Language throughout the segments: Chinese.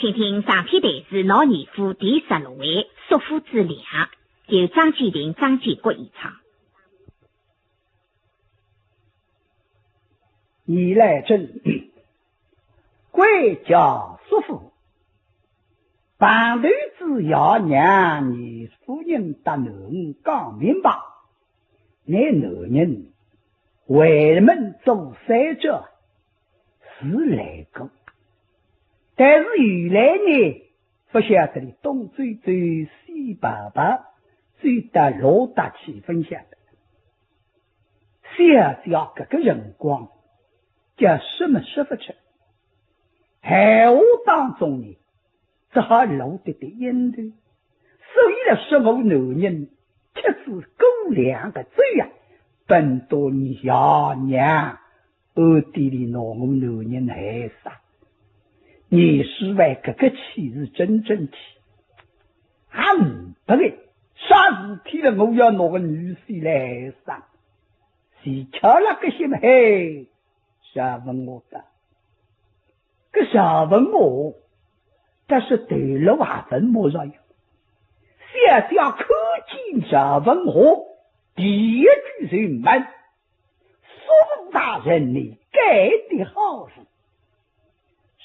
请听上篇台词老年夫第16回叔父之两，由张建庭、张建国演唱。你来真贵家叔父，半辈子要让你夫人得能讲明白，你男人为门做三者是来个，但是原来呢不晓得你东追追西爸爸追得老大气分享的，想要这个辰光叫什么说不出，闲话当中呢只好露得的烟头，所以呢说我男人吃子狗粮的罪啊，本多你小娘暗地里拿我男人害杀，你是为这个气是真正气，还唔得嘞，啥事体了我要拿个女婿来害杀，是瞧了个心嘿，啥问我的？个啥问我？但是对了话分莫若有，小小可见啥问我？第一句是问，叔父大人你该的好事。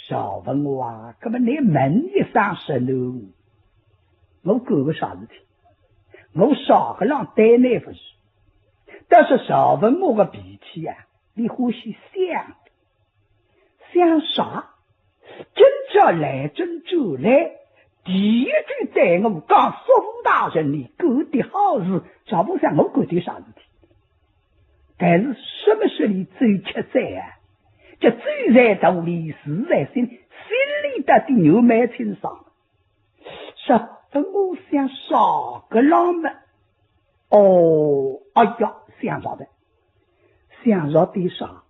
少问我啊，根本你门一上石头，我干个啥事体？我少个让带那不是，但是少问我个脾气啊，你欢喜想啥？真叫来真就来，第一句对我讲叔父大人你干的好事，找不上我干的啥事体？但是什么是你最吃在啊？这最在道理是在心里的牛买清爽，说的我想少个浪漫。哦，哎呀，想着的啥？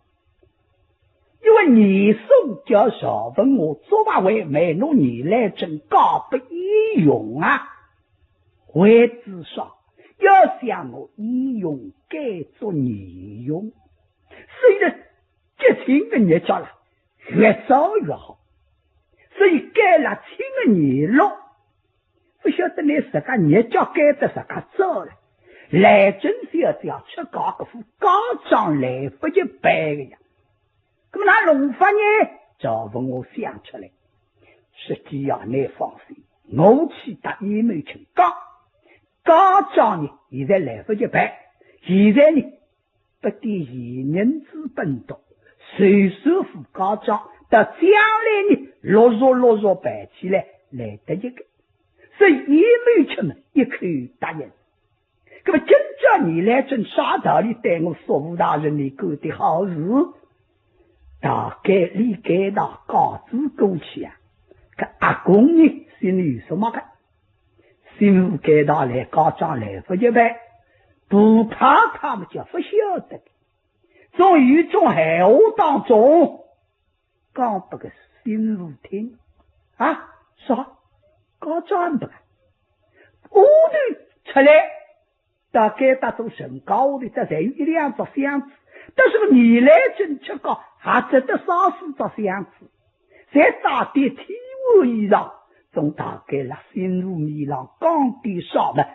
因为你送叫少问我做法为美诺你来真搞不易用啊，为至少要想我易用该做你用，所以呢这亲的你叫了越早越好，所以该了亲的你咯，不晓得你自家你叫该的自家做了，来真是要这样吃搞个副高涨来不就白个呀？那么那弄法呢？找问我想出来，实际要你放心，我去打也没成高涨呢，现在来不及白，现在呢不得以人之本多，随手付高涨，到将来呢落弱摆起来来得一个，所以也没成一口答应。那么真叫你来真啥道理对我说吴大人你干的好事？大概理解到告知过去啊，这阿公呢心里什么个？心里给到来高涨来不及呗，不怕他们就不晓得。从语中闲话当中讲不个心里听啊，啥高涨不个？我的出来大概达到身高的，这才有1-2只箱子，但是你来真吃高。还值得少数着相子，在大地体温以上，总大概了心如米浪，刚地少了，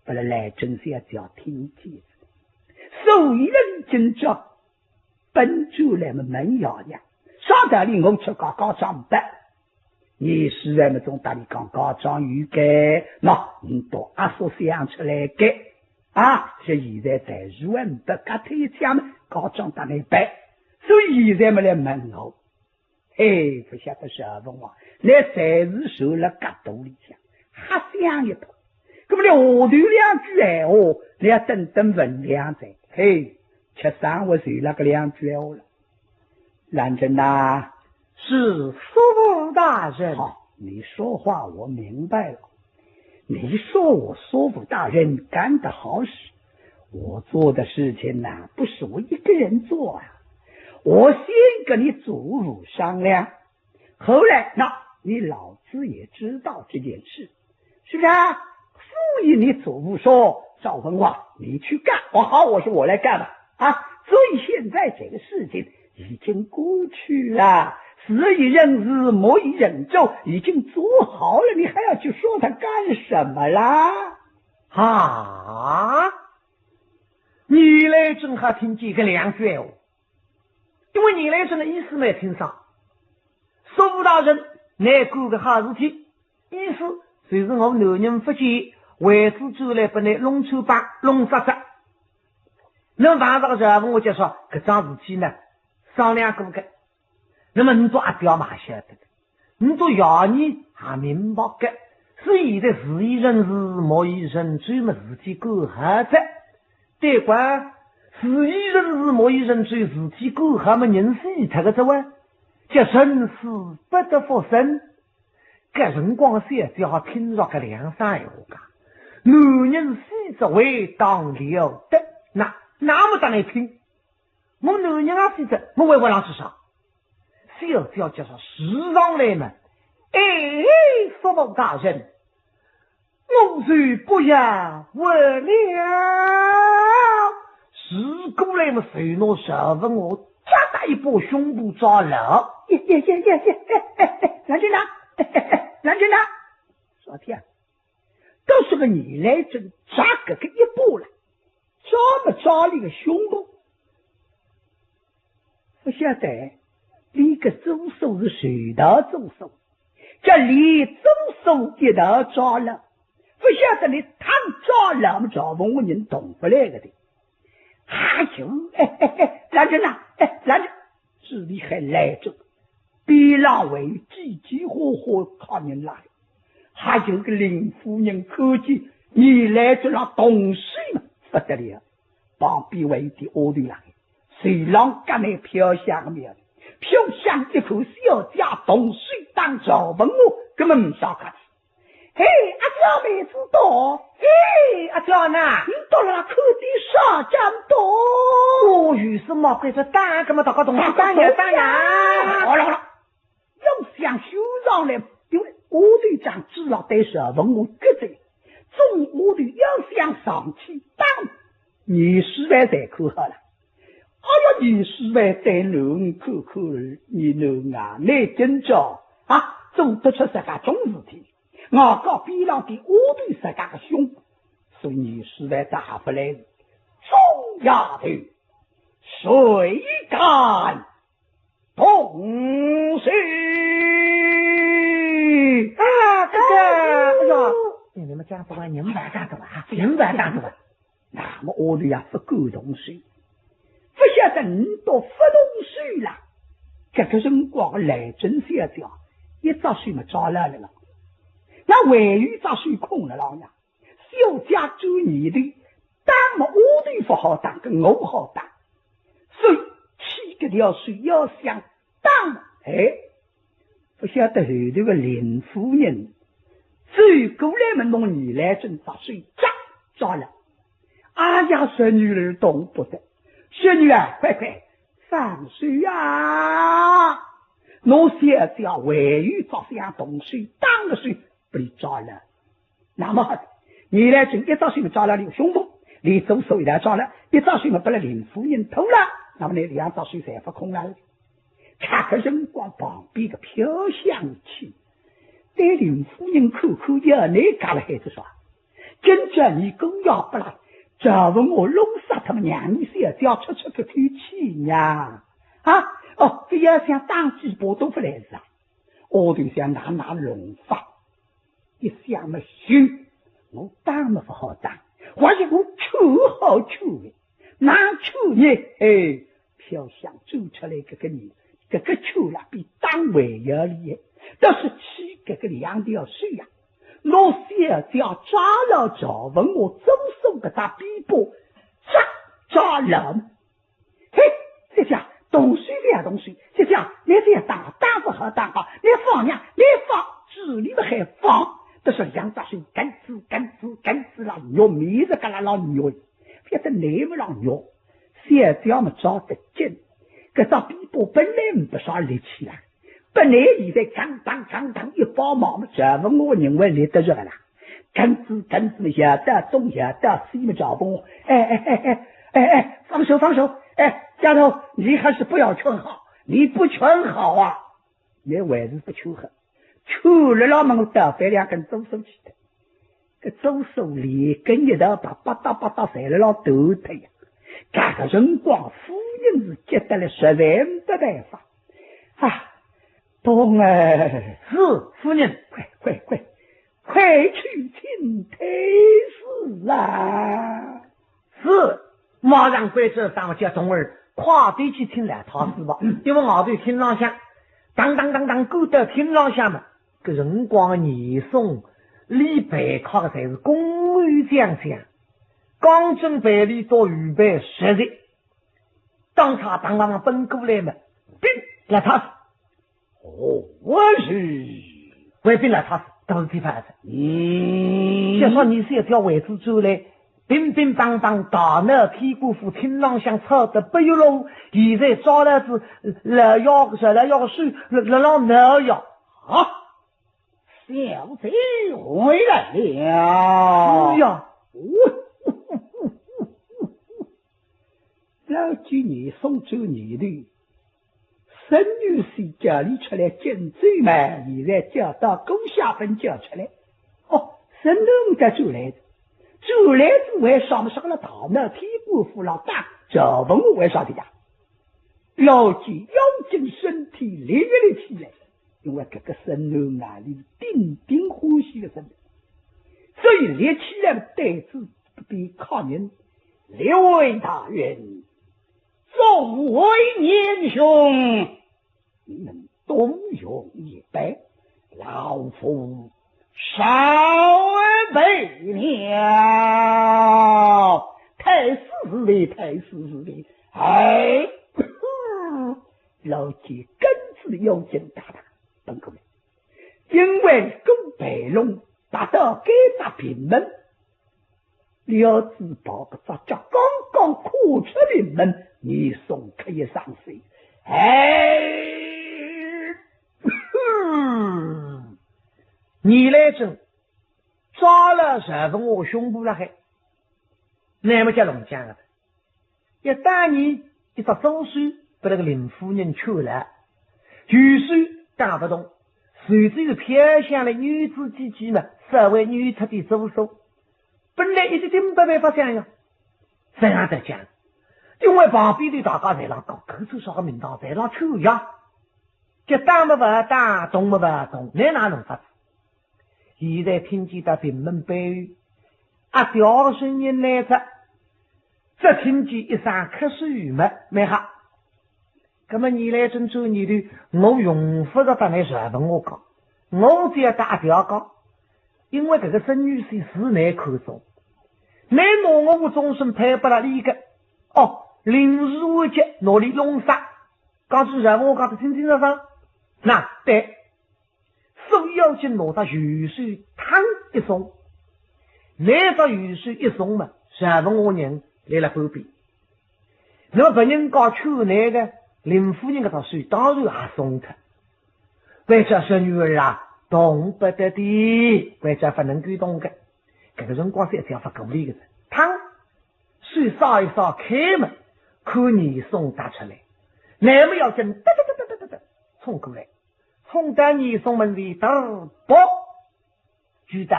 不然来真是要叫听见。所以人真叫本就来么门摇呀，上道理我吃高涨的，你是人们总大理讲高涨预该，那你多阿叔想出来给啊，是现在在如文不噶推讲么高涨打来白。所以现在没来问我，嘿，不晓得啥问我，那才是受了格斗里向，还想一头。那么你后头2句闲话，你要等问2才，嘿，吃上我受了个2句闲话了。兰真呐，是叔大人。好，你说话我明白了。你说我叔父大人干的好事，我做的事情呐，不是我一个人做啊。我先跟你祖父商量，后来那你老子也知道这件事，是不是啊？所以你祖父说赵文华你去干，我说我来干吧啊！所以现在这个事情已经过去了，事以人事，莫以人周，已经做好了，你还要去说他干什么啦？啊！你来正好听见个两句话，因为你来这个意思没听上。说吴大人来干个好事体，意思就是我男人不见为子走来不来弄臭帮弄杀杀。那么晚上的时候我就说这桩事体呢商量过个，那么你都阿表嘛晓得的，你都要你还明白个，所以的事以人事，莫以人追么事体过好的。对关事以人事，莫以人追，事体过好么人死他个这位，叫生死不得复生。搿辰光些只好听着个两三话讲，男人死则为当了得，那么当来听，我男人啊死着，我为我让去上，小只要叫上时常来嘛。说王大人，我虽不要为了是过来嘛，随诺手问我加大一把胸部抓了，蓝军长，蓝军长，昨天都是个你来真抓个一步了，抓不抓你个胸部？不晓得你个周手是谁的周手？这里周手一道抓了，不晓得你他抓了么抓问我人懂不来个的。还有，蓝军长，蓝军，这里还来着，比浪为急火火靠人来，还有个林夫人科技，你来这让东西嘛不得了，旁边为的我的来，谁让干那飘香面，飘香一口小家东西当着问我，根本不少看。嘿，阿娇妹子多，嘿，阿娇呢？你到了口地上这么多，我有什么怪这大个么大个东西？当呀！好了，要想修上来，因为我队长知道对手问我个子，中我队要想上去当20万才可好了。哎呀，20万再能看看你能啊，你真着啊，做得出这个种事体。我告比浪的我对自家个胸，所以20万打不来，中丫头谁敢动手啊？这个，哎呦，你们家不管你们玩大的啊，你们玩大的吧？那么我的呀是够动手，不晓得你都不动手了，这个辰光来真小叫，一早水么着了了。那外语咋水空了老娘？小家做你的，当么我的不好当，跟我好当，所以起个条水要想当，不晓得后头个林夫人走过来么弄你来真咋水抓了，哎呀，孙女儿动不得，孙女儿快放水啊！我小家外语照想动水当了水。被抓了，那么你来整一早水抓了你胸部，你走手一来抓了，一早水把那林夫人偷了，那么你2早水才不空了。看个人光旁边个飘香气，对林夫人口要你干了孩子说，真正你更要不来，这问我弄死他们娘，你是要出个口气呀？不要想当鸡巴都不来是啊，我就想拿龙法。一想么虚，我当么不好当，或者我抽好抽的，哪抽呢？飘香走出来这个你，这个抽了比当尾要厉害，但是起这个2条水呀，老小叫抓了找问我周手给他逼迫，抓了，这下东西两东西，这下你这样当不好当好，你放呀，你放，这里面还放。这是2早水干子了，肉米子干了老肉，别的内不让肉，小叫么抓得紧，这张逼迫本来不少力气了，本来现在刚当一包毛么，这么我认为你得热了，干子么晓得东晓得西么找不，放手，丫头，你还是不要劝好，你不劝好啊，你还是不求和，求了老么我倒翻两根周手去的，这周手连根一道把吧嗒吧嗒踩了老头脱呀！这个辰光，夫人是觉得了实在没得办法啊！东儿，是夫人，快去请太师啊！是，马上归这上叫东儿，快点去听来他是吧？因为我对厅上向，当过到厅上向嘛，个辰光严嵩、李白靠的才是公务将相，刚正百里到预备实在，当他当奔过来嘛，兵来他是。我是为兵来他是。都是地方子，就说你是一条位置走来，乒乒乓乓大闹屁股夫厅上向吵得不由龙，现在招来子来要水来闹要啊！小贼回来了！是呀，老几年送走你的孙女婿家里出来见罪嘛，现在叫到公下分叫出来。哦，孙女在走来之外上不上了大闹屁股夫老大，这问我为啥的呀？老几咬紧身体立起来，因为这个孙女哪里顶欢喜的孙女，所以立起来的袋子不必靠人。六位大人，众位年兄，你们动用一杯，老夫少备了。太师的，哎，老几根子有劲大大，本各位，因为公白龙达到该大平门，了子宝个杂家刚跨出临门，你送可以上水，你来整抓了十分我胸部了还，那么叫龙江了。一当年一只周书被那个林夫人娶了，于是打不动，随之又偏向了女子几句嘛，稍微女特的周手，本来一直没办法想呀，这样在讲，因为旁边的大家在那搞口出啥个名堂，在那抽呀，就打么不打，动么不动，那哪能法子？现在听见到平门北语，调声音来着，只听见一声咳嗽语嘛，没哈。那么你来真做你的，我用不着把你说问我讲，我只要打调讲，因为这个孙女婿是难口中，难拿我终身配不了一个。哦，临时我节哪里弄啥？刚才说我讲的清清楚楚，那对。手要紧拿到雨水汤一送，拿到雨水一送嘛，十分我人来了后边。那么别人搞去那个林夫人给他水，当然也送他。为这是女儿啊，懂不得的，为这不能够懂的。这个辰光是一条不够力的汤，水烧一烧开门，看你送打出来，那么要紧哒冲过来。冲到你送门里头，不觉得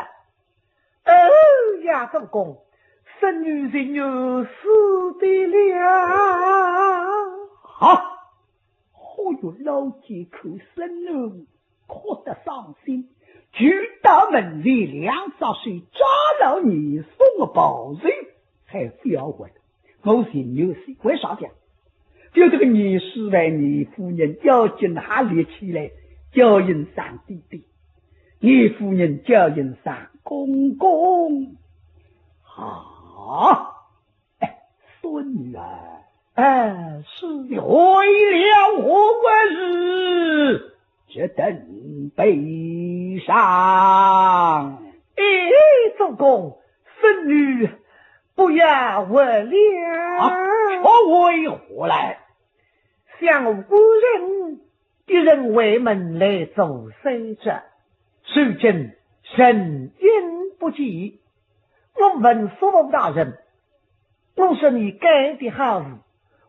呀，周公孙女人有死的了。好，我有老几口孙女哭得伤心，举到门里两只水抓了你送个宝瑞，还不要问我是牛婿，为啥讲？就这个女士为女夫人要紧哪里起来？叫人上弟弟，你夫人叫人上公公。好，孙女儿，是为了我日这等悲伤。周公，孙女不要问了。我为何来？向无人一人为门来走谁者，如今神因不济，我问所有大人，我说你干的好事，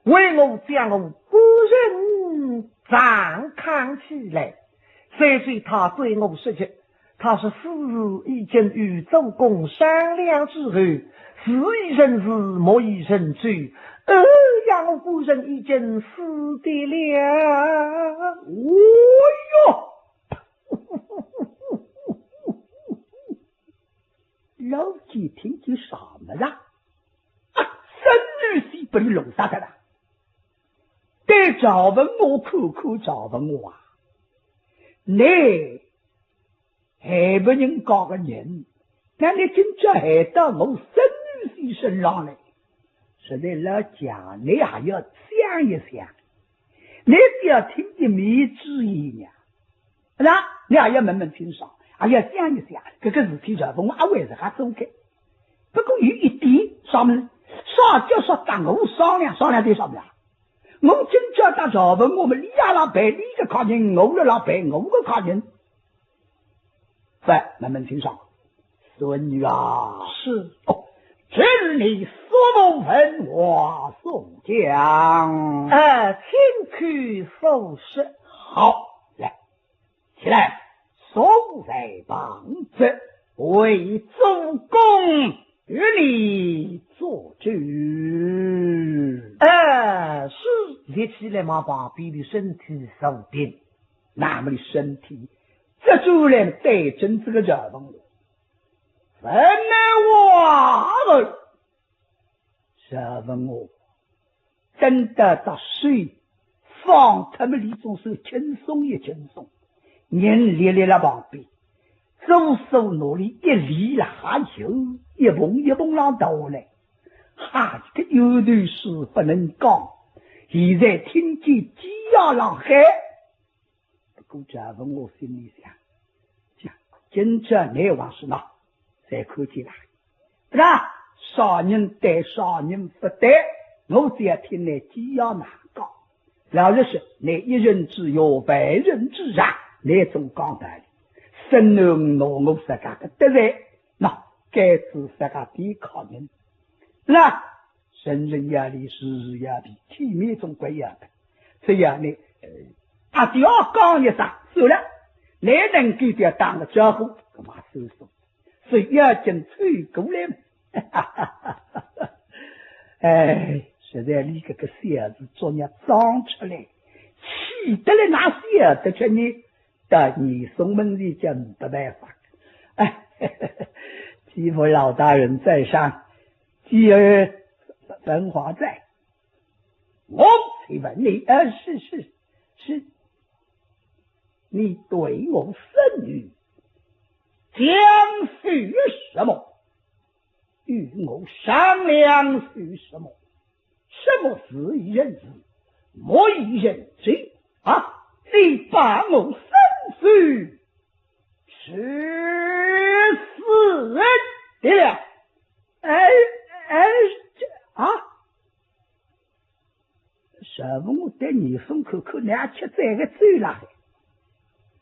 为我将我夫人长康起来，虽随他对我说起，他是私事已经与周公商量之后，是以人事，莫以人罪。让我夫人已经死的了。哦哟！老几听见什么了？生女婿把你弄啥的了？该找问我，口口找问我啊！你还不能搞个人，那你真正还到我生女婿身上来？实在老蒋，你还要想一想，你只要听见没主意呢，是吧？你还要慢慢清爽，还要想一想，这个事体就从阿为是还走开。不过有一点，啥么？啥叫说跟我商量商量对啥么呀？我真叫他找问我们李亚老板，你个靠人，我的老板，我个靠人。快，慢慢清爽，孙女啊，是哦。只你所不闻，我宋江。请去收拾。好，来，起来，守在棒子，为主公与你做主。是立起来嘛，把比的身体受定，那么的身体，这就来对准这个人物。分来我儿，这问我真的到水放他们李总是轻松也轻松，人立在了旁边，左手努力一离了还有一蹦浪头来，哈这个有段事不能讲，现在听见鸡鸭浪喊，不过这问我心里想，今朝来往是哪？再看见了，是吧？少人对少人不对，我只要听你鸡要哪讲。老实说，你一人之下，万人之上，你总讲道理。生男拿我自家的得罪，那该是自家抵抗人。那生人压力，事压力，体面总归要的。这样呢，他就要讲一声，算了，你能给他当个招呼，干嘛收拾？是要紧吹过来嘛？哎，实在你这个小子昨日装出来，气得了哪晓得去你到你送门里就没办法。哎，欺负老大人在上，继而本华在。我才问你，是，你对我甚于将许什么？与我商量许什么？什么是一人事，莫一人罪啊！你把我生死是死人对了。什么我对你松口口两吃这个嘴了，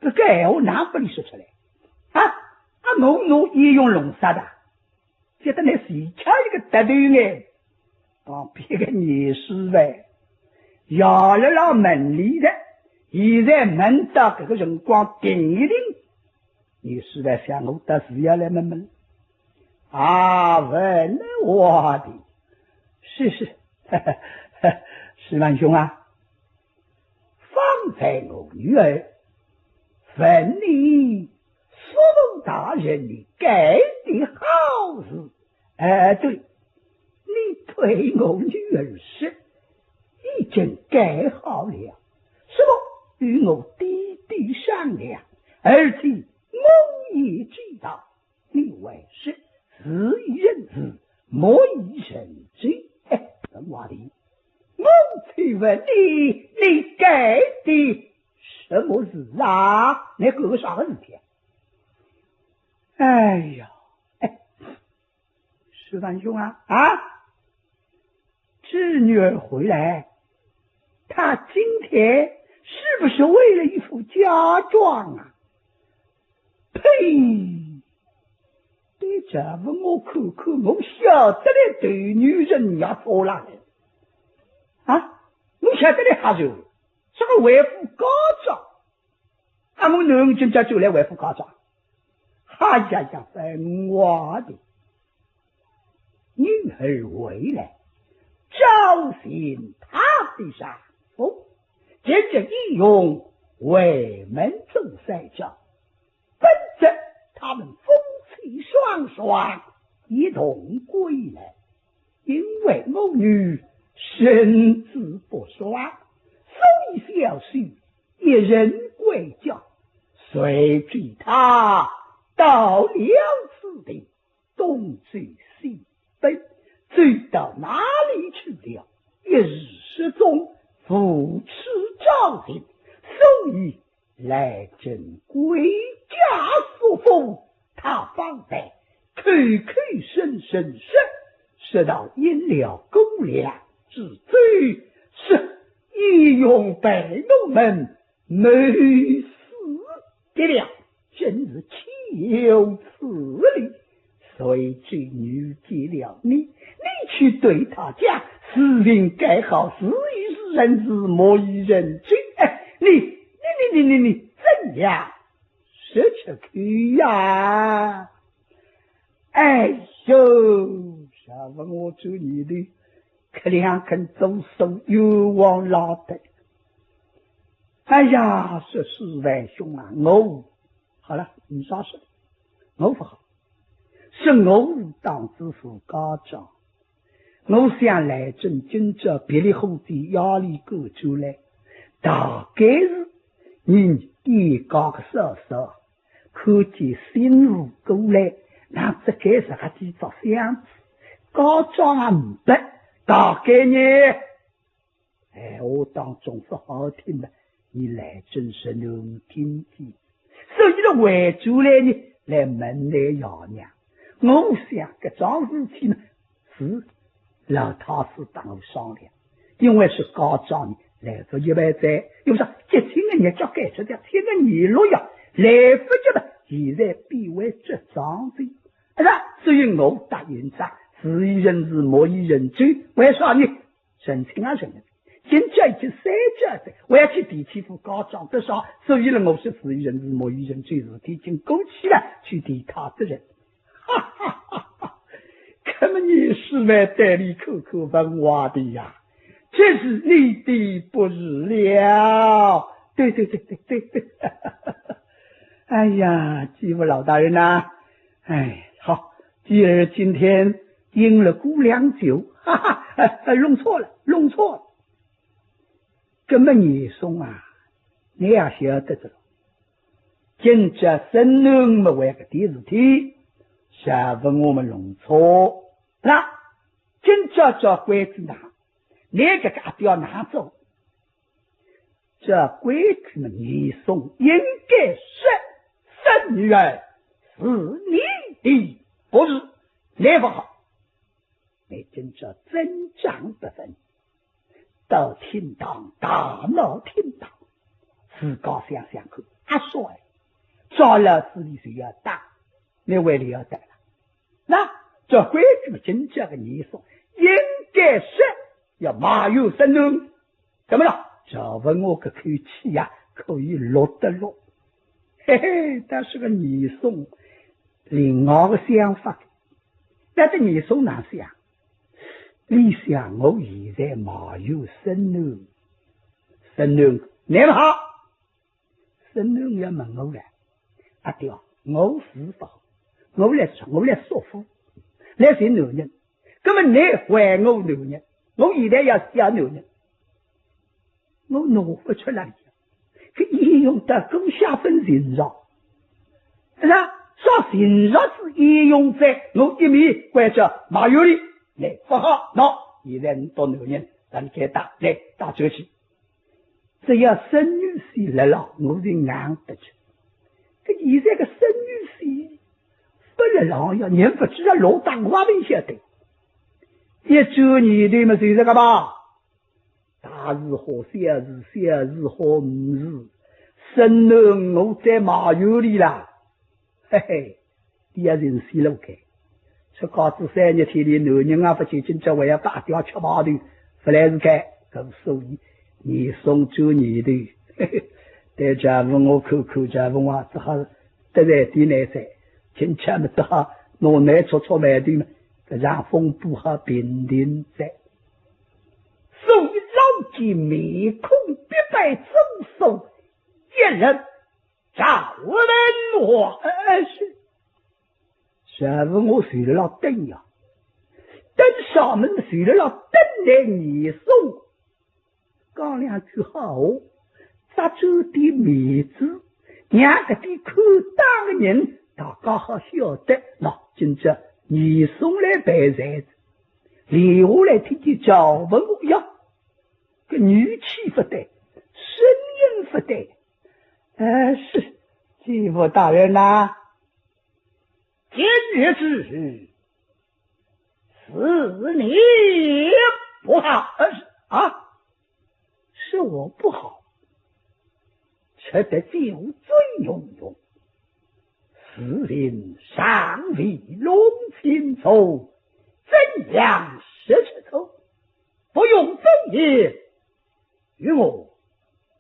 这个闲话哪不你说出来我也用龙杀的，觉得那谁瞧一个得对呢？旁边个女士呗，摇了老门里的，现在门到这个辰光定一定，女士在想我到时要来门问了我的，是石万兄啊，方才我女儿问你苏大人你改的好事，对，你推我女儿时已经改好了，什么与我弟弟商量，而且我也知道你为是死一人子，莫以人罪。我的，我去问你改的什么事啊？你搞个啥个事体？哎呀，石万兄啊，侄女儿回来，她今天是不是为了一副嫁妆啊？呸！你这问我看看，我晓得了对女人要做哪的我晓得了还是这个为父高招，俺们能今朝就来为父告状。哎呀呀，分我的女儿回来，招寻他的丈夫，接着一用为门中赛教，本着他们夫妻双双一同归来。因为母女身子不爽，所以小婿一人归家，随追他到了此地，东追西奔，追到哪里去了？一日失踪，扶持朝廷，所以来征归家所封，他方才口口声声说到因了公粮之罪，是义勇百农们没死的了。今日岂有此理？随这女给了你去对他讲，是应该好，是以是人之莫以人罪。你怎样说出去呀？哎呦！问我做你的，可两根走手又往老的。哎呀，说四位兄啊，好了，你啥事？我不好，是我当知府高长，我想来正今朝别离后的压力够出来，大概是你一高个嫂嫂，看见新路过来，那这该是还几着箱子。高装啊唔得，大概呢，我当中是好听的，你来真是能听见，所以呢，为主来呢，来门来摇娘，我想这桩事情呢，是老太师当我商量，因为是高装呢，来做一百载，又说节庆的日脚改出掉，现在年落呀，来不及了，现在变为这桩子，所以我答应他。是以人是莫以人罪，为啥呢？神情啊人，现在已经3家我要去地欺负高涨的少，所以呢，我是是以人是莫以人罪，是已经勾起了去敌他的人。哈哈哈哈！可么你是来代理口口问话的呀？这是你的不是了。对。哎呀，继父老大人呐，好，继儿今天饮了姑娘酒，哈哈，弄错了。这么你送啊，你也晓得着了。今朝神农没为个第事体，下问我们弄错。那今朝叫鬼子拿，你这个不要拿走。这鬼子们你送应该是生女儿是你的，不是你不好。你今朝增长不分，到天堂大闹天堂，自个想想看，说抓了自己就要打，你为了要打了，那这鬼子们今朝个你说应该是要马有生龙，怎么了？这问我个口气呀，可以落得落，嘿嘿，但是个你送另外个想法，但是你送哪想？你想我现在马有生龙，你们好，生龙要问我了，对啊，我是不好，我来说服，来寻男人，那么你还我男人，我现在要想男人，我弄不出来，这应用的更下分人绕，说人绕是应用在我一面关着马有里。来，不好，现在你到男人，让你给打来打这去。只要生女婿来了，我是硬得去。可现在个生女婿不来了呀，人不知道老大话没晓得。1周年的嘛，就是这个吧。大事好，小事好5事。生男我在马有里啦，嘿嘿，第二人死了开。这告知3日天的男人啊，不仅仅这还要打掉吃毛头，不来是该，所以你送周年的，但家父我口家父我只好得来点来噻，亲戚们只好拿来搓搓麦地嘛，让风不好平定在。所以老见面孔必败周手，一人赵人我是。下午我睡了了灯呀，灯上门睡了了灯来你送，讲两句好，咋走点面子，让个的看当的人大家好晓得，那今朝你送来办事子，留下来听见赵文武呀，个语气不对，声音不对，是继父大人呐。今日之日，是你不好，是我不好，吃得酒醉融融，此人尚未弄清楚，怎样失尺头？不用分言，与我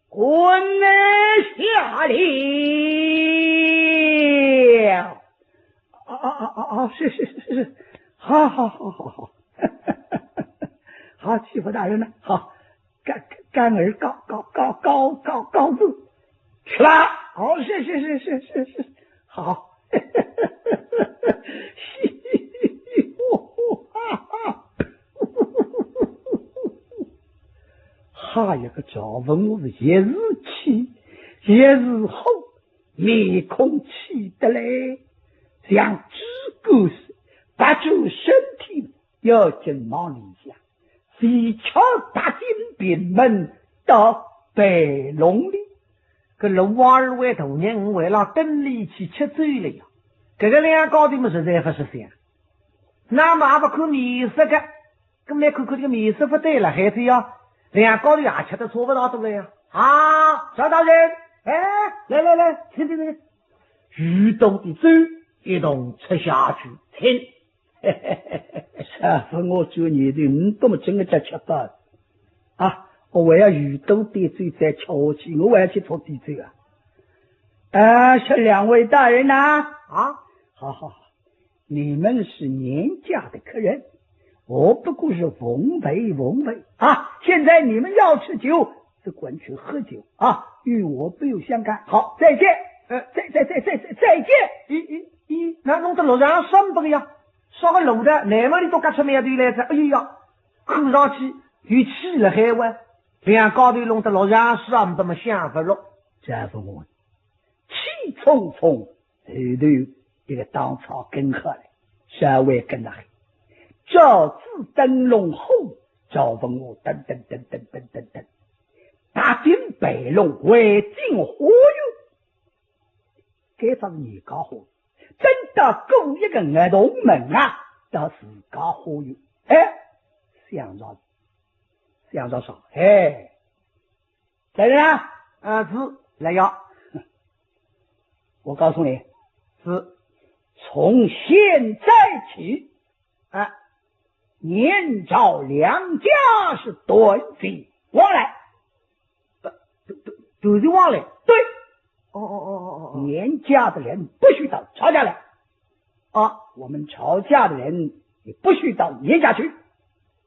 滚下了。是，好，好，欺负大人了，好，干儿告字，去了，是，好，哈一个赵文武一日起，一日后，面孔气得嘞。像只狗似，把住身体要进忙里下，飞桥打进边门到北龙里。个龙娃儿为头人为了跟里去吃醉了呀，这个两高的么实在不是这样。那么还不看面色个，跟来看看这个面色不对了，孩子呀，两高的也吃得差不大多了呀。啊，赵大人，来，请，遇到的粥。一同吃下去，请。师傅，我做你的，你多么真的在吃饱我还要遇到点嘴再吃下去，我还要去做点嘴是两位大人呐。好，你们是年家的客人，我不过是奉陪现在你们要吃酒，只管去喝酒与我不有相干。好，再见。再见。那弄得路上上不个呀，上个路的南门里都干出面对来着，哎呀，看上去有气了海湾，两高头弄得路上上不么想不落，这不我气冲冲，后头一个当朝跟下来，稍微跟了赵子灯笼后，赵文武等，大进北龙为进火狱，该方你搞好。真的够一个儿童门到自家花园，想着说，来人是来呀，我告诉你，是从现在起，年朝两家是断绝往来，断绝往来，对。年家的人不许到曹家来我们曹家的人也不许到年家去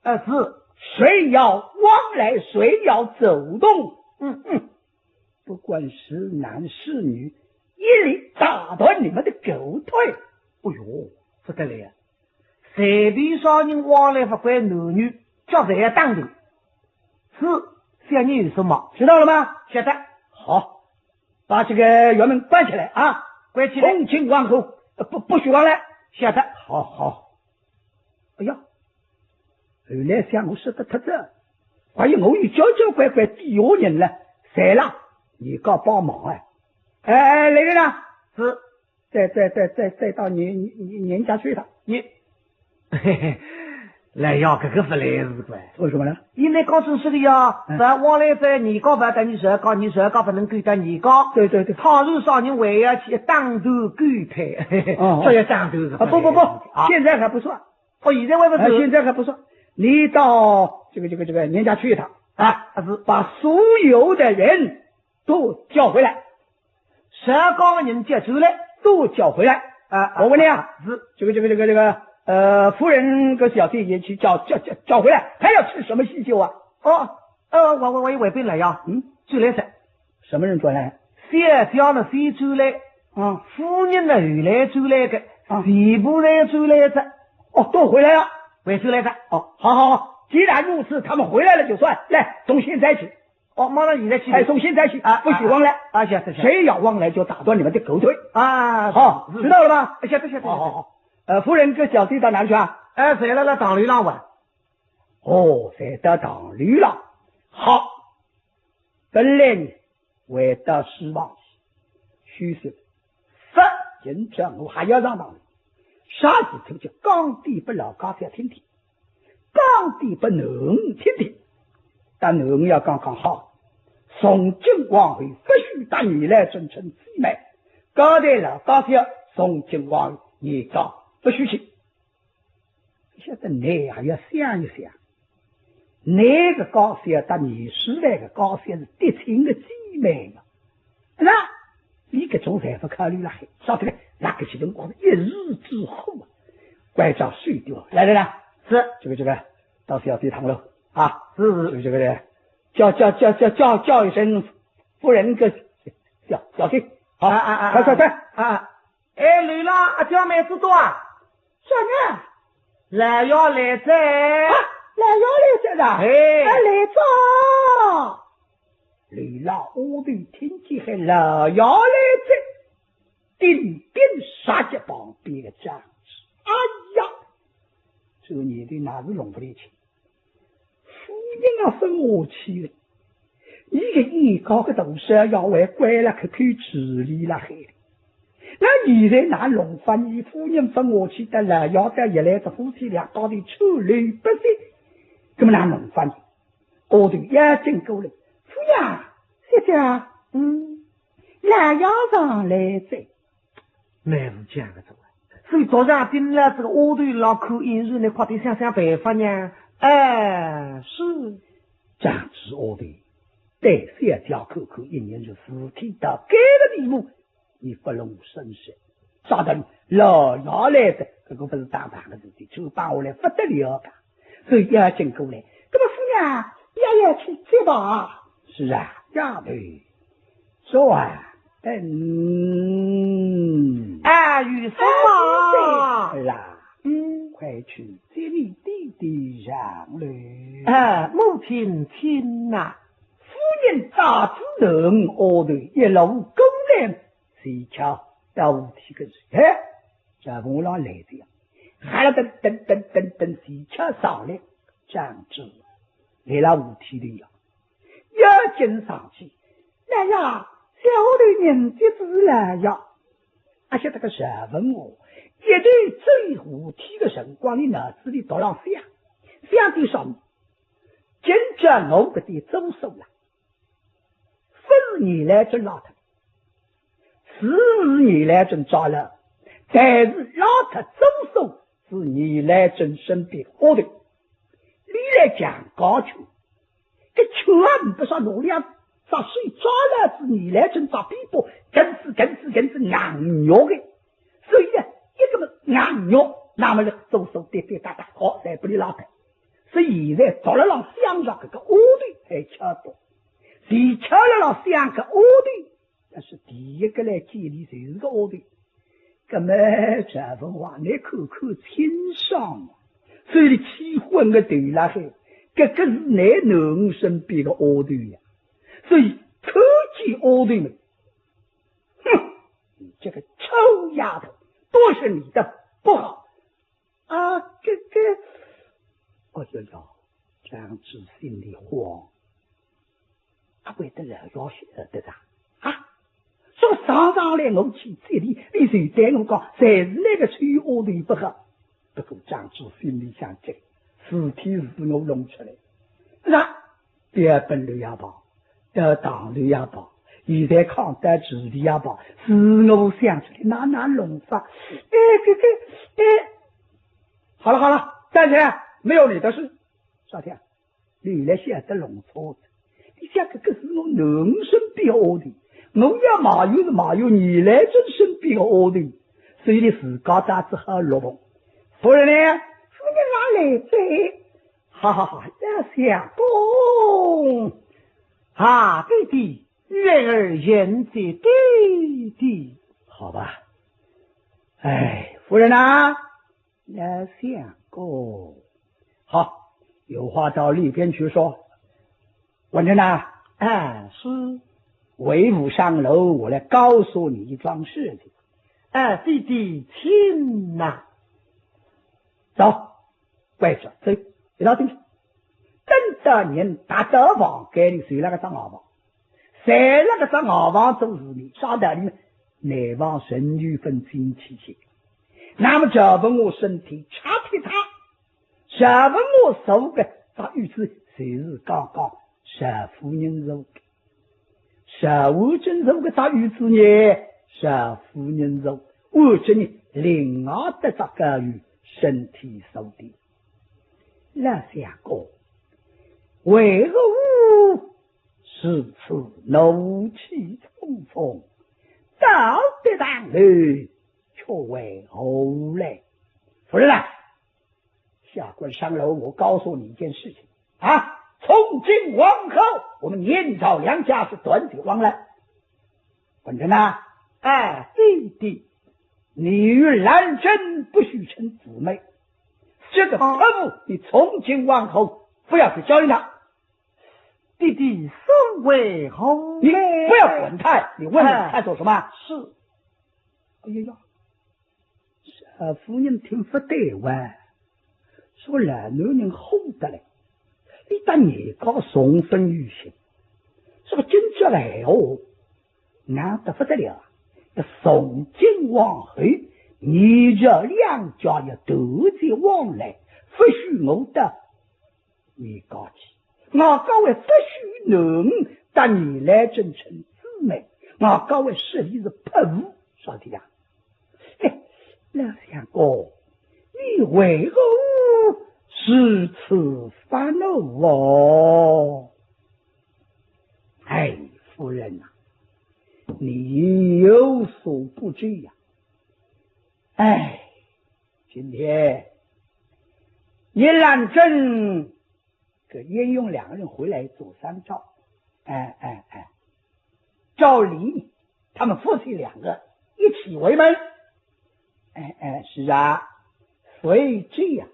是谁要往来谁要走动不管是男是女，一律打断你们的狗腿。哎呦，不得了，随便少人往来不管男女，叫谁当头是小人有什么知道了吗？晓得。好，把这个衙门关起来关起来，从今往后不许往来。晓得。好。哎呀，后来想我说的特子，还有我有交乖地下人了，谁了？你搞帮忙来人啊，是再到年家去一趟。你来呀，这个不来是怪。为什么呢？因为高中是的呀，在往来在你高不等你手高，你手高不能够到你高。对，倘若少人为要去当头狗腿，这要当头是不，现在还不算。现在还不算。现在还不算。你到这个年家去一趟是把所有的人都叫回来。上岗的人接走了，都叫回来。我问你啊，是这个夫人跟小弟也去叫回来，还要吃什么喜酒啊？我一外边来呀，走来噻。什么人转来？小家呢谁走来？夫人呢后来走来的，全部人走来着。都回来了，回走来着。好，既然如此，他们回来了就算。来，从现在起。马上现在去。从现在起不许往来。行。谁要往来就打断你们的狗腿。好，知道了吧？行。好。夫人跟小弟到哪里去啊？在那当驴郎玩。在这当驴郎。好，本来你为得失望虚实，今天我还要让当啥事情叫刚地不老刚才听听，刚地不能听听，但能要刚刚好。从今往后不许打你来真诚姊妹，刚才老刚才从今往后你刚不许去。现在你还要想一想，那个高山到你时代的高山是嫡亲的姊妹嘛？那你个总裁不考虑了，晓得了，那个其中光是一日之后啊，怪叫睡掉。来，是这个到小地堂了啊，是这个人叫一声夫人个小弟，好快，吕郎叫妹子多啊，什么？来要来在，的，来着。吕老屋里听见还老要来在，顶杀在旁边的长子。哎呀，这年的哪是弄不来钱？夫人分我去了，一个眼高的东西要为关了去治理了海。那现在拿弄法，你夫人分我去的了，要得一来这夫妻俩到底丑陋不息，怎么拿弄法呢？我就眼睛够了，夫人，谢谢啊，来要上来在，那是这样的，所以早上盯了这个屋头老口音日呢，快点想办法呢。是这样子屋头，对小家口一年就事体到这个地步。你不容生死，啥的老要来的，这个不是当堂的事情，就把我来不得了的，所以要进过来。这个夫人也要去接吧？是啊，要的。说雨松啊，啦，快去接你弟弟上来。母亲亲呐，夫人大只能我的一路公然。谁瞧到屋梯个人，这我让来的，喊了等，谁瞧上来，这样子来了屋梯里呀，要紧上去，哎呀，小的年纪子了呀，而且这个十分我，一对走屋梯的辰光，你脑子里多让想的上面，真正我个的走手了，不是你来这老头。是你来真抓了，但是老他走手是你来真身边活的，你来讲高球，这球不上努力啊，把水抓了是你来真抓逼迫，更是硬肉的，所以呢，一个硬肉，那么走手跌打好，再不理老太，所以现在找了老乡上这个屋里才敲多，谁敲了老乡个屋里。但是第一个来建立就是个屋头，那么这份话你口清爽，所以气婚的对了海，这个是你农身边的屋头呀，所以可见屋头们，你这个臭丫头，都是你的不好啊！哎呦，这样子心里慌，他为得了要写的啥啊？说上来我去这里，你谁对我讲，才是那个吹屋头不好。不过张主心里想这事体是我弄出来，那别本路也罢，得当路也罢，现在抗得治理也罢，是我想出来，哪弄法？好了，暂且没有你的事。少天，你来写的弄错子，你想这个是我能身必学的，我要马有是马有，你来真身必学的，所以你自家咋子好落风。夫人呢？夫人哪来在？哈哈哈，要相公啊，弟弟，月儿言在弟弟，好吧。哎，夫人啊，要相公，好，有话到里边去说。文臣啊，是，为父上楼，我来告诉你一桩事情。弟弟，请呐，走，快走，走，一道进去。等到年大德房给你谁那个张敖房，谁那个张敖房做事你晓得你内房神女分清气气。那么这问我身体差皮他，这问我手个他于是谁是刚刚石夫人肉的，石无真肉个他于是呢石夫人肉，我这呢另外的这个与身体受的。那相公，为何我是此怒气冲冲，道德当头，却为何来？夫人啊，下官上楼，我告诉你一件事情啊，从今往后，我们年朝两家是断绝往来。文臣啊，弟弟，你与兰真不许成姊妹，这个错误你从今往后不要去教育他。弟弟所为何？你不要管他，你问他做什么？是。哎呀，夫人听不对哇，说男人哄得来，你把你搞送分于心，这个真正来哦，那得不得了，要从今往后，你这两家要得罪往来，不许我的，你搞起。我各位不许能但你来真成姊妹，我各位实力是破无，晓得呀？老相公，你为何是此烦恼哦？哎，夫人啊，你有所不知呀。哎，今天叶兰真跟叶用两个人回来做参照，照理他们夫妻两个一起为门。是啊，所以这样，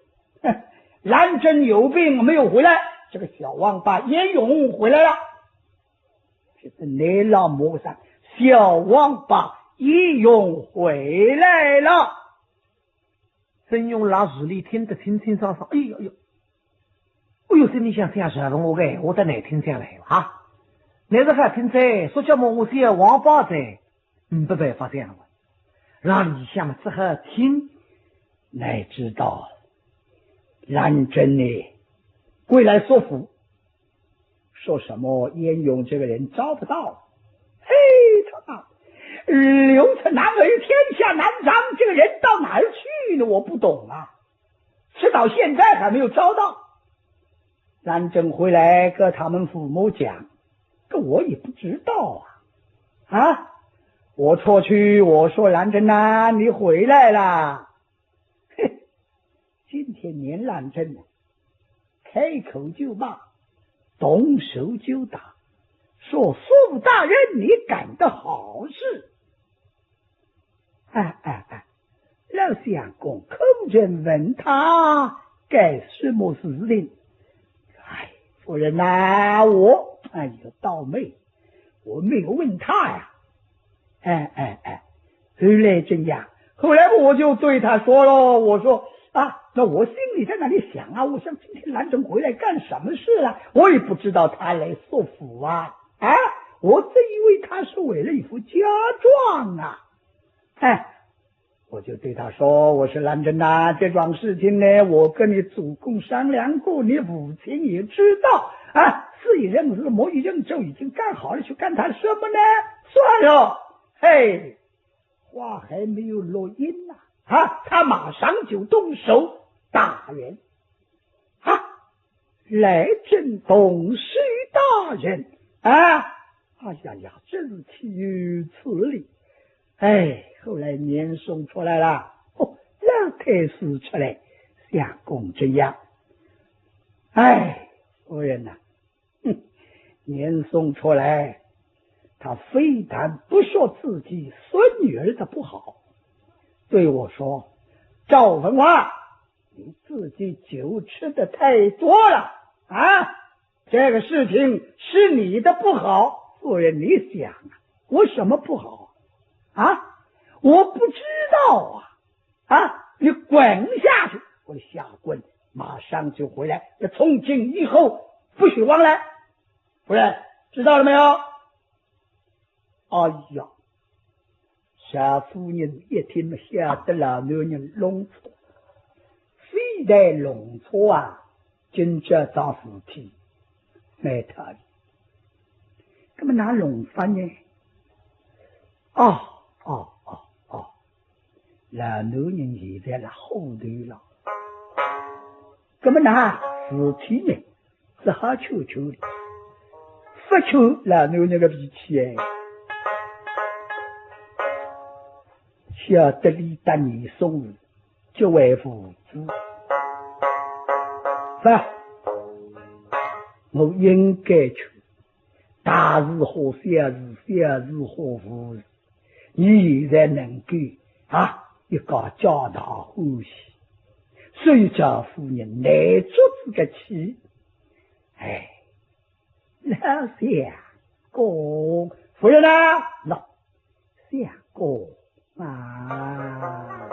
兰真有病没有回来，这个小王八叶勇回来了，这是你老母上小王八叶勇回来了。曾用老日里听得清清爽爽，哎呦，这你想想什么我给我在哪听下来啊？那个还听在说叫我小王八在，不办法这样了。让你想之后听，乃知道兰真呢归来说服，说什么燕勇这个人招不到，嘿，他刘成南儿天下难掌，这个人到哪儿去呢？我不懂啊，直到现在还没有招到。兰真回来跟他们父母讲，这我也不知道啊。我出去，我说兰真啊，你回来啦！嘿，今天年兰真开口就骂，动手就打，说苏大人你干的好事。老相公空人问他该什么事情？夫人啊，我倒霉，我没有问他呀。后来这样，后来我就对他说了，我说那我心里在那里想啊，我想今天兰真回来干什么事啊？我也不知道他来索福啊，我真以为他是为了一副家状啊。我就对他说，我说兰真啊，这桩事情呢，我跟你祖公商量过，你母亲也知道事已任日，某一任就已经干好了，去干他什么呢？算了。嘿，话还没有落音呢，他马上就动手打人。来真董事大人啊！哎呀呀，真是岂有此理！哎，后来年送出来了，老太师出来像公这样。哎，夫人呐，年送出来，他非但不说自己孙女儿的不好，对我说：“赵文华，你自己酒吃的太多了啊！这个事情是你的不好。”夫人，你想啊，我什么不好啊？我不知道啊！你滚下去！我下棍马上就回来，从今以后不许往来。夫人，知道了没有？哎呀，夏夫人一听吓得老男人弄错，非得弄错啊！今朝桩事体没他的。那么哪弄法呢？老男人现在了后头了。那么哪事体呢？只好求求的，不求老男人的脾气哎。晓得李大年送日，就为父子。我应该去。大事或小事，小事或无事，你现在能够一个皆大欢喜，虽叫夫人难做这个气。哎，老相公，夫人啊，老相公啊。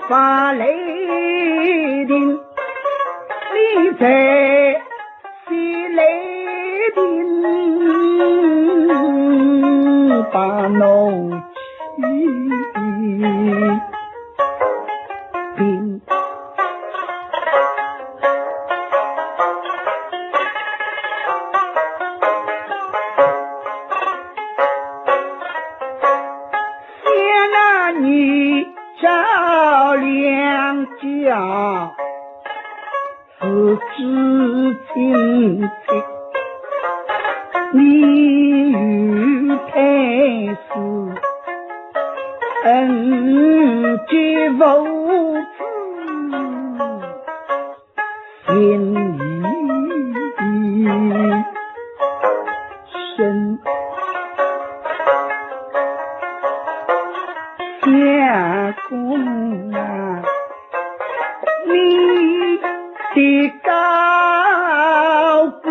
发雷霆，你在西雷霆，把怒气兵。先拿你照两家是知亲戚，你与太师恩结无子，心意深。相公啊，你的高姑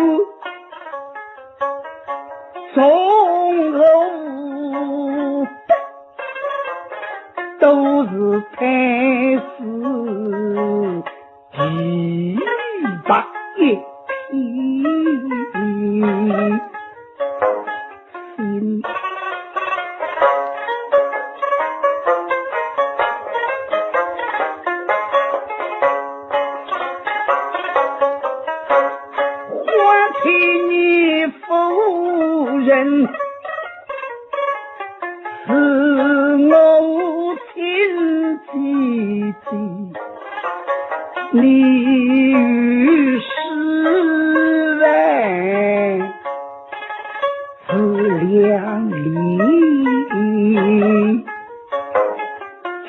从后都是太师提拔一批心。是我亲戚戚，你与世外是两离，今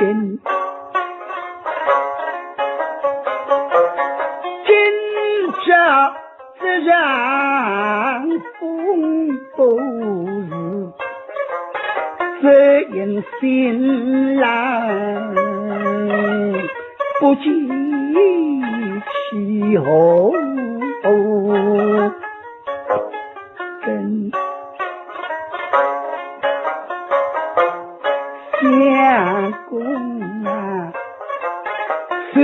朝自然风不日，只因新郎不记气候，真相公啊，谁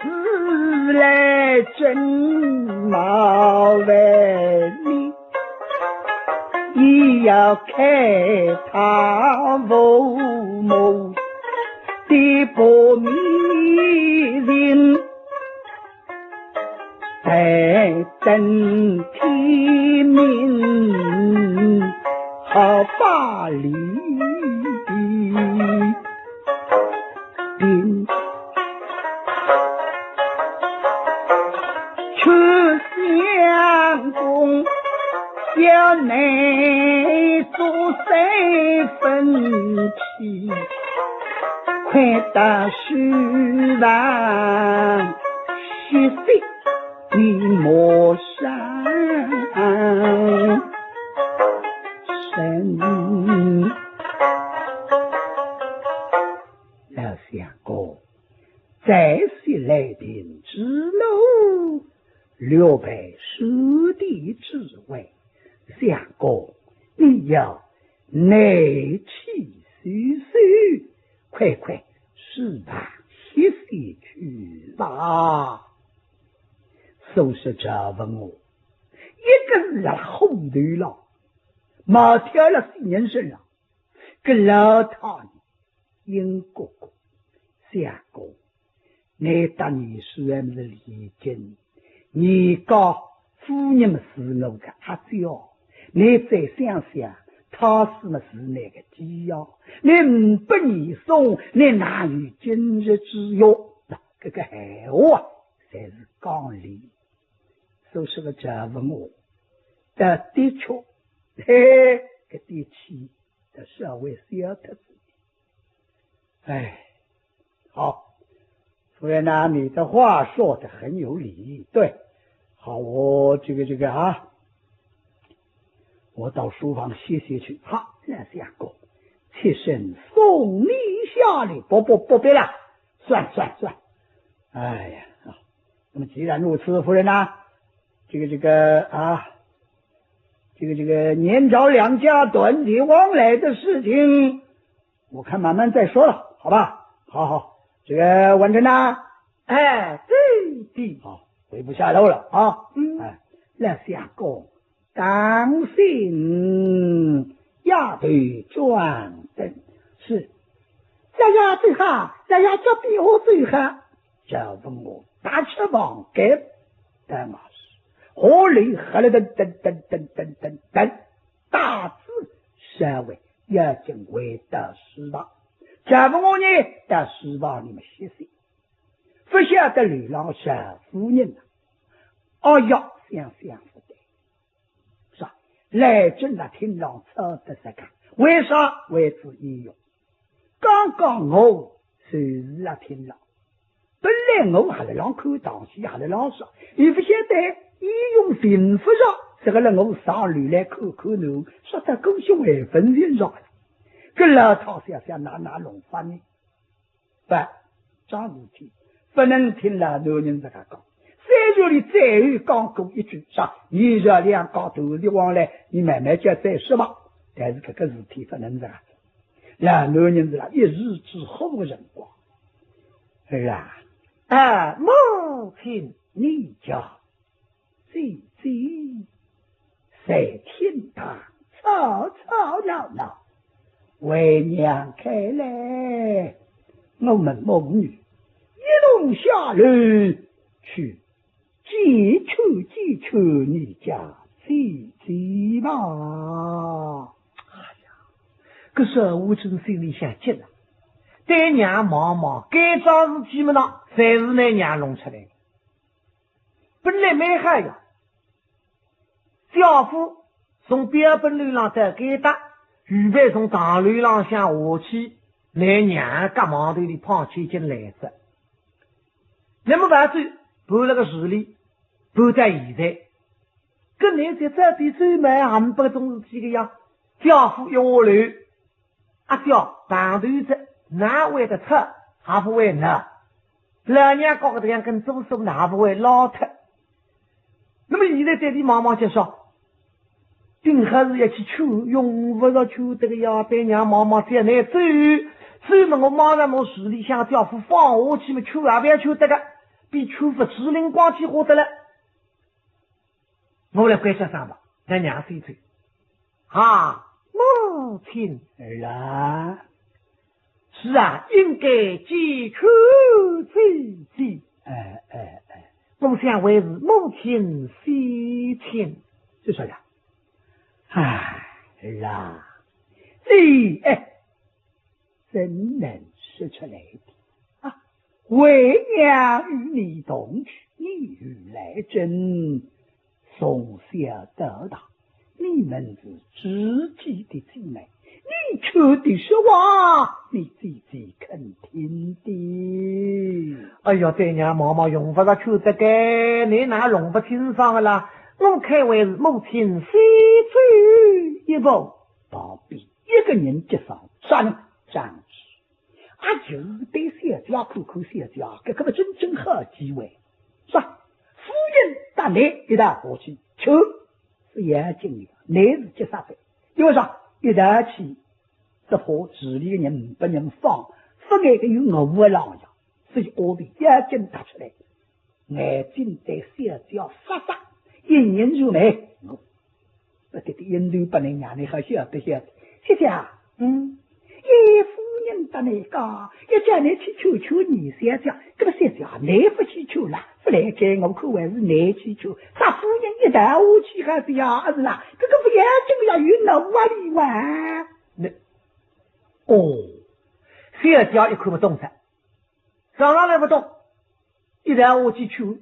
自来真毛为你，也要开他父母的薄米人在等天明好法理定，去相公要内做三分气，快打书房学习你莫上身。老相公，再是来定之路，略备师弟之位，相公你要内气吁吁，快快是吧，歇息去吧。收拾着问我，一个是后头了，马跳了4年身上，个老太英哥哥，相公，你当你虽然是礼金，你告夫人们是我的阿娇，你再想想，他是么是那个鸡呀？你不把你送，你哪有今日之忧？这个闲话才是讲理。收拾个这问我，的确，嘿，这的气的社会小特子。哎，好，夫人呐，你的话说的很有理。对，好，我这个啊，我到书房歇歇去。好，那相公，妾身送你下礼。不必了，算。哎呀，那么既然如此，夫人呐，这个年朝两家短期往来的事情，我看慢慢再说了，好吧？好，这个完成呐，哎，对，好，回不下楼了啊。那相公当心压腿转灯是，呀最好，呀这比我最好。这问我大翅膀给但嘛是火里喝了等，大字社会已经回到书房。这问我呢，到书房里面歇息，不晓得刘老师夫人啊，哦哟，想不得，是吧？来真的听老操的这个，为啥为之应用？刚刚我就是了听了。本来我还在让口当西，还在让说，你不晓得一用幸福上，这个人我上路来口弄，说在狗血外分人上了，跟老套想哪弄法呢？不，张事体不能听了男人这个讲，三月里再有讲过一句说，你这两讲头的往来，你慢慢叫再说吧。但是这个事体不能这样子，让男人是啦一日之后的辰光，是啊。母亲，你家最在天堂吵闹闹，为娘开来，我们母女一路下路去寄求你家姐吧。哎呀，可是我真心里想急了。对娘忙忙，该桩事体么呢？才是那娘弄出来的。本来没害呀，教父从标本路上再给他预备从大路上向下去，来娘赶忙头里跑去进来着。那么把这搬了个市里，搬在现在，跟你在这里走买还不种事体个呀？教父要我来，阿叫办头子。哪会的车还不会呢？老娘搞个这样跟祖孙哪不会老特？那么现在在你妈妈就说，今还是要去求，用不着求这个呀，对娘妈妈在那走嘛，我马上我市里向教父放下去嘛，求也不要求这个，比求不指令光气活得了。我来关下上吧，让娘睡睡。母亲儿啊。是啊，应该记出自己。我想为是母亲惜亲。就说了，哎啦，你怎能说出来的啊？为娘与你同去，你与来真，从小到大，你们是知己的姊妹，你说的说话，你自己肯听的。哎呀，对娘妈妈用不着求这个，你哪容不清爽的啦？我看为是母亲西走一步，不必一个人接上啥呢？张之，就对小家口口小家，这个么真正好机会，是吧？夫人打你一打过去，就是严禁的，你是接啥子？因为啥？一打起，这破治理的人不能放，不爱个有我无狼呀，所以我的眼睛打出来，眼睛在小家发杀。一年入内，不得的印度不能让你好晓得晓得。谢谢啊，一夫人打你讲，要叫你去求求你小家，这个小家你不去求了，不来给我可谓是你去求。啥夫人一旦我去还是呀是啦，这个不严谨要与我话里玩。小家也看不懂噻，上来不懂。一旦我去求，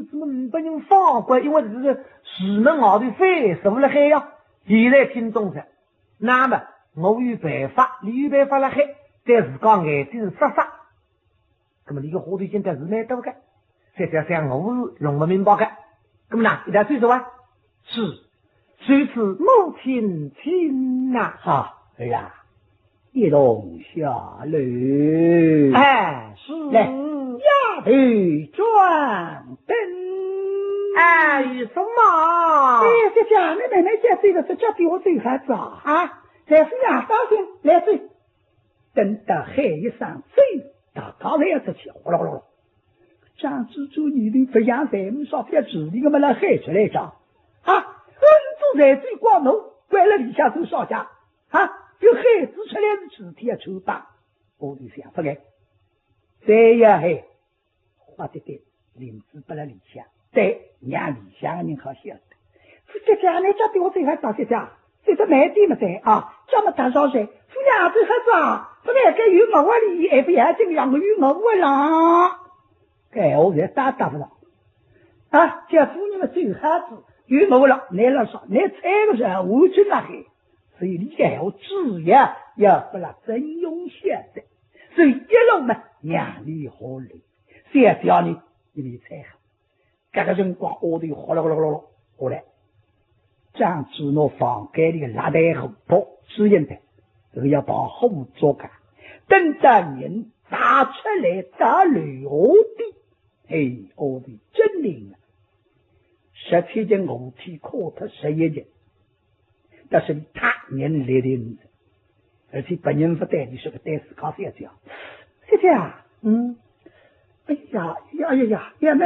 怎么不能放过？因为这是市门外的非受了害呀。现在听懂噻，那么我有办法，你有办法了害，在自家眼睛杀。那么你个话题现在是蛮多的，再加上我是弄不明白的。那么呢，一旦追着啊，是谁是母亲亲呐？好儿啊，一同下来。哎，是来。丫头转灯，哎，有什么？这家你妹妹家这个是叫对我最孩子啊！在夫呀，高兴来追，等到喊一声追，到刚才要出去，哗啦哗啦哗啦。张蜘蛛女的不像咱们少别指的，我们来喊出来着恩主在追光头，关了李下手少家有孩子出来是指天抽棒，我的想法给。再也嘿，花的对，林子不了理想，对，让理想的人好晓得。这家呢，家对我最好找些家，这个买地嘛在这么大少岁，夫娘这孩子不来该与我里，还不要这个样与我啦。该我在打不了叫夫娘们最孩子与我了，你了说，你猜个人我去那黑，所以你还要注意要不了真用现在。所以一路嘛，让你好累，谁叫你没猜好？这个辰光我都哗啦哗啦哗啦过来，将子那房间里拉带后头指引的，这个要把后做干，等着人打出来打雷我的，我的真灵啊！17件5天课他11件，但是他人来的人。而且本人不带你是个带思考小家，小家也没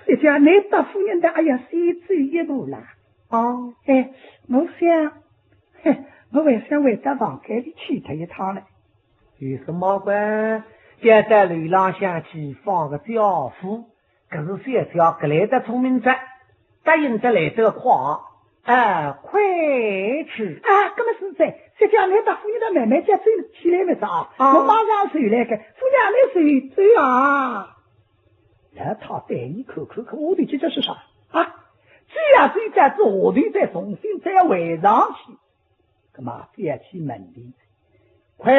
小家你大夫人的谁走一步啦我想回到房间里去他一趟了。有什么关？现在流浪乡去放个教父，可是小家格来的聪明者，答应得来这话快去这么实在，小家你把夫人的妹妹家走起来没啥我马上走来个，夫娘你走那他带你口我的这是啥这样最在这我的再重新再围上去，干嘛别去门里快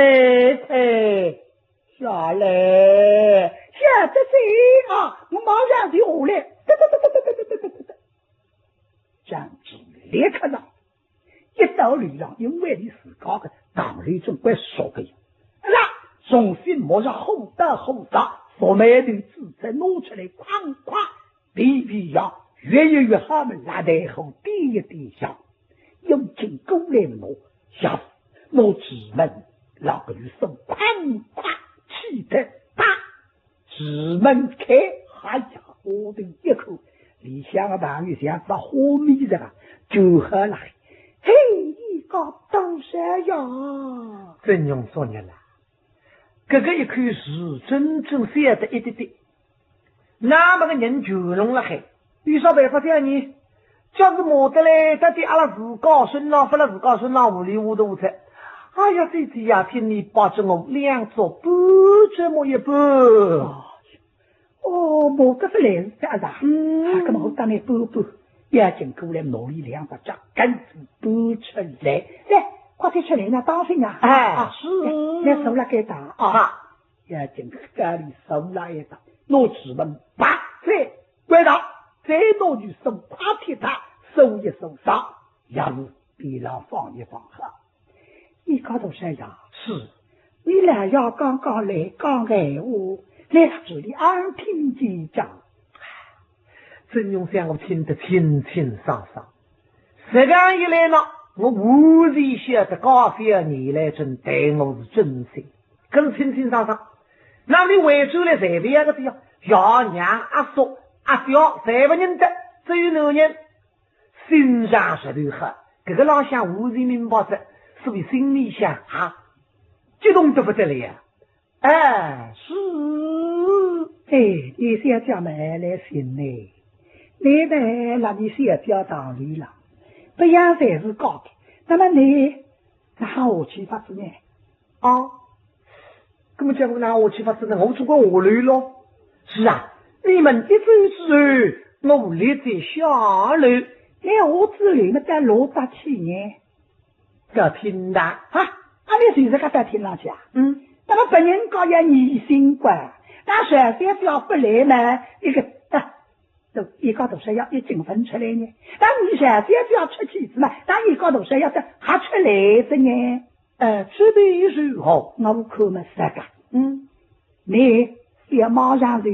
下来下得谁我马上就下来这样子立刻上一道路上，因为你自家的党里总归说个样重新摸上后大后大所买的自在弄出来哐哐皮上越他们拉带后低一低下用尽勾来摸下摸指门老个女生哐哐气得大指门开我的一口李香的大鱼想把火米的就喝来一个东西呀真用说你了，这个一口是真正写的一点点那么个人就弄了海，有啥办法叫你？就是没得嘞，他对阿拉自家孙老夫了自家孙老屋里屋头菜。哎呀，这次呀，听你把着我两桌半这么一半。哦，没得不来是这样。那么我当你搬搬，要紧过来努力2把家，赶紧搬出来，来，快点出来呢，当心啊！哎，是，来手拉给打啊！要紧家里手拉一打，拿指纹拔再关上，再拿去手帕贴他，手一手上，也是边上放一放哈。你高头山呀，是，你俩要刚刚来讲闲话，来这里安听几讲。真用想我听得清清爽爽。这样一来呢，我无疑晓得高飞你来真对我是真心，更清清爽爽。那你回州来随便个地方，爷娘阿叔阿表谁不认得？只有男人心上石头黑，这个老乡无人明白着。所以心里想啊，激动得不得了呀！哎，是，你小家买来心呢？你呢？那你小家道理了，不样才是高的。那么你拿我去发子呢？啊，那么叫我拿我去发子呢？我总归下来咯。是啊，你们一走之后，我立即下来。你我之里么在罗达去呢？叫听的啊，你随着个在听上去啊？那么本人高要疑心怪，那山山表不来嘛？一个都一高头是要一斤分出来呢。但你山山表出去子嘛？但一高头是要的还出来的呢？吃的如何？我看嘛是个，你要马上就